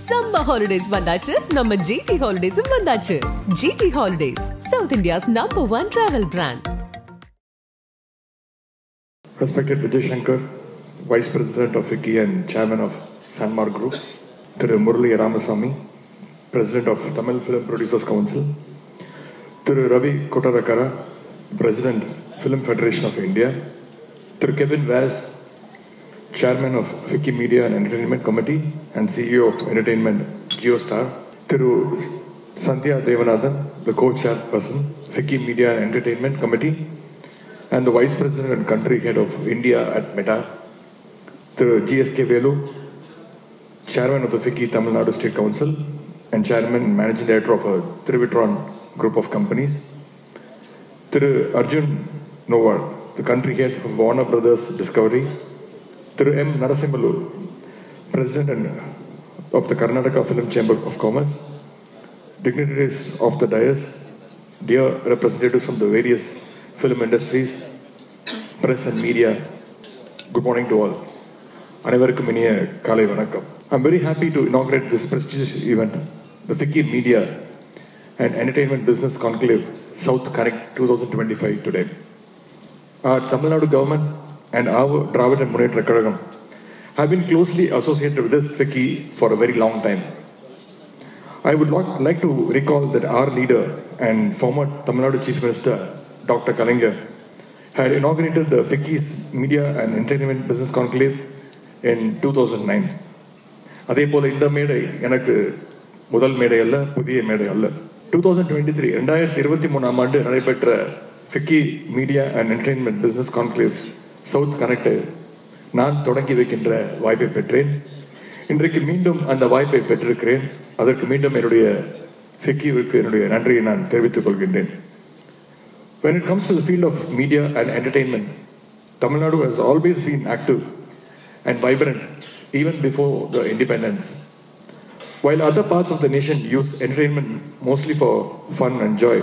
Summer holidays vandachu, நம்ம GT Holidays vandachu. GT Holidays, South India's #1 travel brand. Respected Vijay Shankar, Vice President of FICCI and Chairman of Sanmar Group, Thiru Murali Ramasamy, President of Tamil Film Producers Council, Thiru Ravi Kottarakara, President, Film Federation of India, Thiru Kevin Vaz, Chairman of FICCI Media and Entertainment Committee and CEO of Entertainment GeoStar, Thiru Sandhya Devanathan, the Co-Chairperson, FICCI Media and Entertainment Committee, and the Vice President and Country Head of India at Meta, Thiru GSK Velu, Chairman of the FICCI Tamil Nadu State Council and Chairman and Managing Director of a Trivitron Group of Companies, Thiru Arjun Nowar, the Country Head of Warner Brothers Discovery, Thiru M. Narasimhalu, President of the Karnataka Film Chamber of Commerce, dignitaries of the dais, dear representatives from the various film industries, press and media, good morning to all. அனைவருக்கும் இனிய காலை வணக்கம். I'm very happy to inaugurate this prestigious event, the FICCI Media and Entertainment Business Conclave South Connect 2025 today. Our Tamil Nadu government and our Dravida Munnetra Kazhagam have been closely associated with this FICCI for a very long time. I would like to recall that our leader and former Tamil Nadu Chief Minister, Dr. Kalaignar, had inaugurated the FICCI's Media and Entertainment Business Conclave in 2009. அதே போல இந்த மேடை எனக்கு முதல் மேடை அல்ல, புதிய மேடை அல்ல. 2023 ஆண்டு நடைபெற்ற FICCI Media and Entertainment Business Conclave south connect நான் தொடங்கி வைக்கின்ற வாய்ப்பை பெற்றேன். இன்றைக்கு மீண்டும் அந்த வாய்ப்பை பெற்றிருக்கிறேன். அதற்கு மீண்டும் என்னுடைய FICCIவிற்கு என்னுடைய நன்றியை நான் தெரிவித்துக் கொள்கின்றேன். When it comes to the field of media and entertainment, Tamil Nadu has always been active and vibrant even before the independence. While other parts of the nation use entertainment mostly for fun and joy,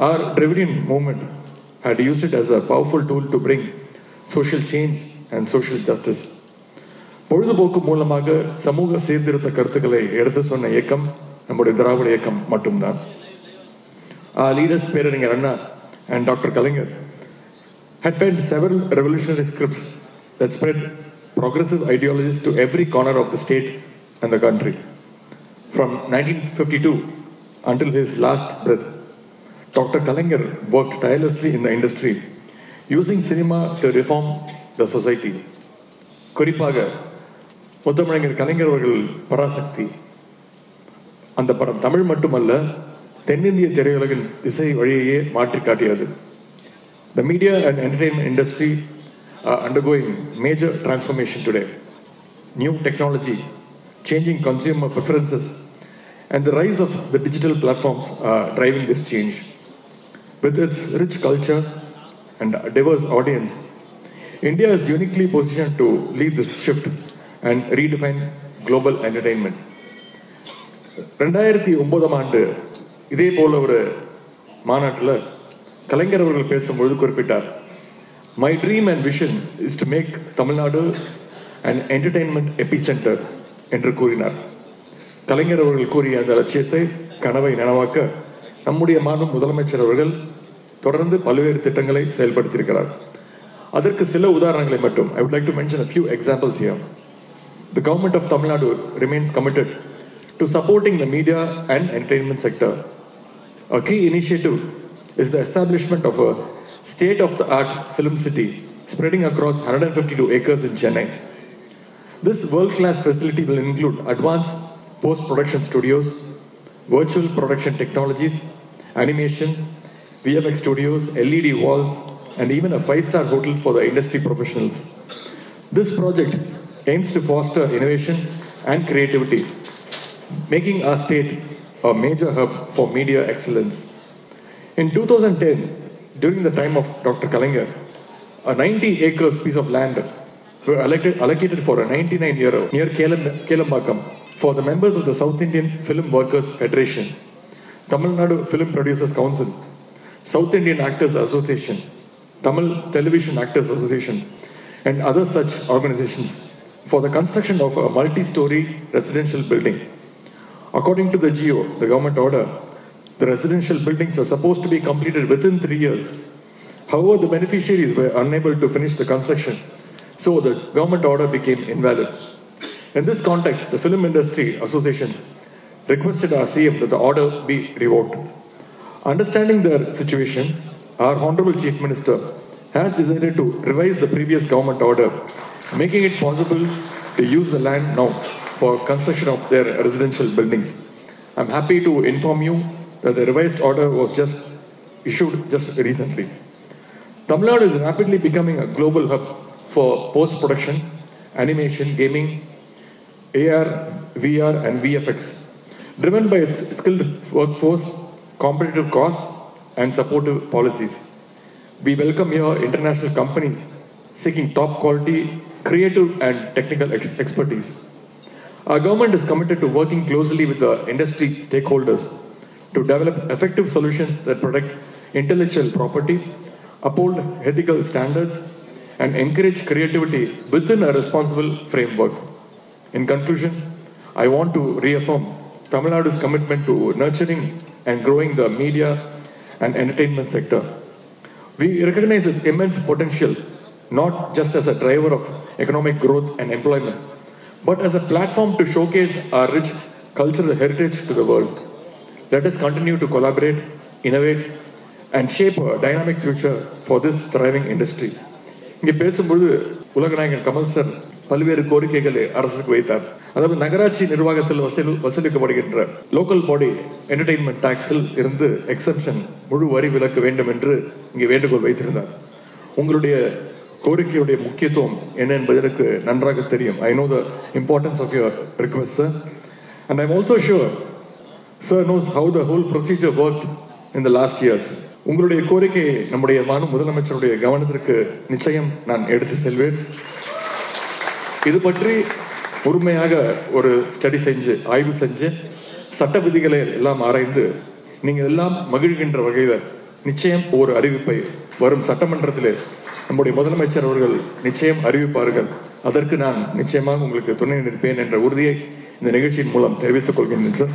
our Dravidian movement had used it as a powerful tool to bring social change and social justice. பொழுதுபோக்கு மூலமாக சமூக சீர்திருத்த கருத்துக்களை எடுத்து சொன்ன இயக்கம் நம்முடைய திராவிட இயக்கம் மட்டும்தான். Our leaders, பேரறிஞர் அண்ணா and Dr. Kalaignar, had penned several revolutionary scripts that spread progressive ideologies to every corner of the state and the country. From 1952 until his last breath, Dr. Kalaignar worked tirelessly in the industry, using cinema to reform the society. குறிப்பாக முத்தமிழர் கலைஞர் அவர்கள் பராசக்தி அந்த படம் தமிழ் மட்டுமல்ல, தென்னிந்திய திரையுலகின் திசை வழியையே மாற்றி காட்டியது. The media and entertainment industry are undergoing major transformation today. New technology, changing consumer preferences, and the rise of the digital platforms are driving this change. With its rich culture and a diverse audience, India is uniquely positioned to lead this shift and redefine global entertainment. 2009 ஆண்டு இதே போல ஒரு மாநாட்டில் கலைஞர் அவர்கள் பேசும்பொழுது குறிப்பிட்டார், My dream and vision is to make Tamil Nadu an entertainment epicenter என்று கூறினார். கலைஞர் அவர்கள் கூறிய அந்த லட்சியத்தை, கனவை நனவாக்க நம்முடைய மாநில முதலமைச்சர் அவர்கள் தொடர்ந்து பல்வேறு திட்டங்களை செயல்படுத்தியிருக்கிறார். அதற்கு சில உதாரணங்களை மட்டும் I would like to mention a few examples here. The government of Tamil Nadu remains committed to supporting the media and entertainment sector. A key initiative is the establishment of a state-of-the-art film city spreading across 152 acres in Chennai. This world-class facility will include advanced post-production studios, virtual production technologies, animation, VFX studios, LED walls, and even a 5-star hotel for the industry professionals. This project aims to foster innovation and creativity, making our state a major hub for media excellence. In 2010, during the time of Dr. Kalaignar, a 90 acres piece of land were allocated for a 99-year near Kelambakam for the members of the South Indian Film Workers Federation, Tamil Nadu Film Producers Council, South Indian Actors Association, Tamil Television Actors Association, and other such organizations for the construction of a multi-story residential building. According to the GO, the government order, the residential buildings were supposed to be completed within 3 years. However, the beneficiaries were unable to finish the construction, so the government order became invalid. In this context, the film industry associations requested our CM that the order be revoked. Understanding their situation, our Honorable Chief Minister has decided to revise the previous government order, making it possible to use the land now for construction of their residential buildings. I'm happy to inform you that the revised order was just issued just recently. Tamil Nadu is rapidly becoming a global hub for post-production, animation, gaming, AR, VR and VFX, driven by its skilled workforce, competitive costs and supportive policies. We welcome here international companies seeking top quality, creative and technical expertise. Our government is committed to working closely with the industry stakeholders to develop effective solutions that protect intellectual property, uphold ethical standards, and encourage creativity within a responsible framework. In conclusion, I want to reaffirm Tamil Nadu's commitment to nurturing and growing the media and entertainment sector. We recognize its immense potential, not just as a driver of economic growth and employment, but as a platform to showcase our rich cultural heritage to the world. Let us continue to collaborate, innovate, and shape a dynamic future for this thriving industry. இங்கே பேசும்போது உலகநாயகன் Kamal sir பல்வேறு கோரிக்கைகளை அரசுக்கு வைத்தார். அதாவது நகராட்சி நிர்வாகத்தில் வசூலிக்கப்படுகின்ற local body entertainment டாக்ஸில் இருந்து எக்ஸப்ஷன் முழு வரி விலக்க வேண்டும் என்று இங்கே வேண்டுகோள் வைத்திருந்தார். உங்களுடைய கோரிக்கையுடைய முக்கியத்துவம் என்ன என்பது எனக்கு நன்றாக தெரியும். I know the importance of your request, sir. And I'm also sure sir knows how the whole procedure worked in the last years. உங்களுடைய கோரிக்கையை நம்முடைய முதலமைச்சருடைய கவனத்திற்கு நிச்சயம் நான் எடுத்து செல்வேன். இது பற்றி பொறுமையாக ஒரு ஸ்டடி செஞ்சு ஆய்வு செஞ்சு சட்ட விதிகளை எல்லாம் ஆராய்ந்து நீங்கள் எல்லாம் மகிழ்கின்ற வகையில் நிச்சயம் ஒரு அறிவிப்பை வரும் சட்டமன்றத்தில் நம்முடைய முதலமைச்சர் அவர்கள் நிச்சயம் அறிவிப்பார்கள். அதற்கு நான் நிச்சயமாக உங்களுக்கு துணை நிற்பேன் என்ற உறுதியை இந்த நிகழ்ச்சியின் மூலம் தெரிவித்துக் கொள்கின்றேன் sir.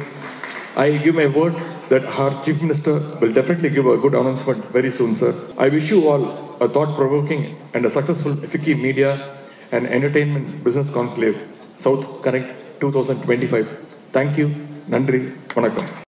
I give my word that our Chief Minister will definitely give a good announcement very soon, sir. I wish you all a thought-provoking and a successful FICCI Media and Entertainment Business Conclave, South Connect 2025. Thank you. Nandri. Vanakkam.